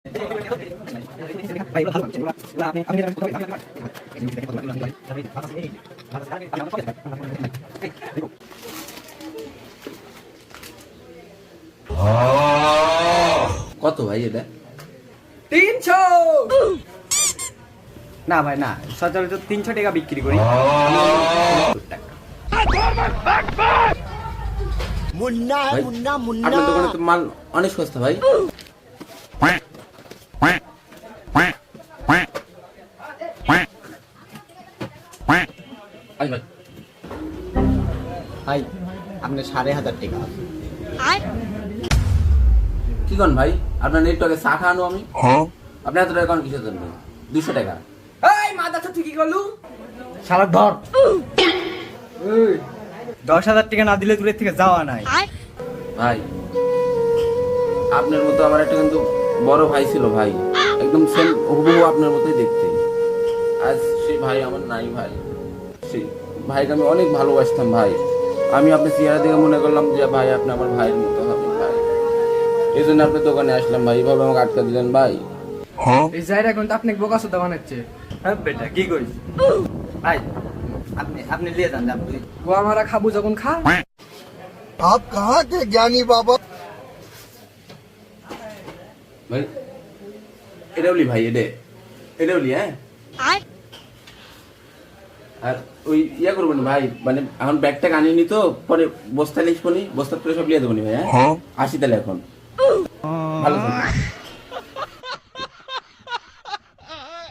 কত ভাই এটা? 300 না ভাই না, সচরাচর 300 টাকা বিক্রি করি। আপনার দোকানে তো মাল অনেক সস্তা ভাই। ভাই আপনি 1500 টাকা। কি কন ভাই, আপনার নেটওয়ার্কে চা খাওয়ানো আমি। আপনি এত টাকা কোন কিসের জন্য? 200 টাকা। এই মাথা তো ঠিকই করলু শালা ধর। এই 10,000 টাকা না দিলে দূরের থেকে যাওয়া নাই। ভাই আপনার মতো আমার একটা কিন্তু বড় ভাই ছিল ভাই, একদম সেম হুবহু আপনার মতোই দেখতে। আজ সেই ভাই আমার নাই ভাই। সেই ভাইকে আমি অনেক ভালোবাসতাম ভাই। আমি আপনার চেহারা দেখে মনে করলাম যে ভাই আপনি আমার ভাইয়ের মতো হবে ভাই। এই জন্য আপনার দোকানে আসলাম ভাই, এইভাবে আমাকে আটকা দিলেন ভাই। এই জায়গা এখন তো আপনি বোকা সুদা বানাচ্ছে। হ্যাঁ বেটা কি করিস ভাই, আপনি নিয়ে যান আপনি। ও আমরা খাবো যখন খা। आप कहाँ के ज्ञानी बाबा? ভাই এটা বলি ভাই, এটা বলি। হ্যাঁ আর ওই ইয়া করবো না ভাই, মানে এখন ব্যাগটা আনিয়ে নি তো, পরে বস্তা লিখবো নি, বস্তা করে সব লিয়ে দেবো নি ভাই। হ্যাঁ আসি তাহলে এখন, ভালো থাকবেন।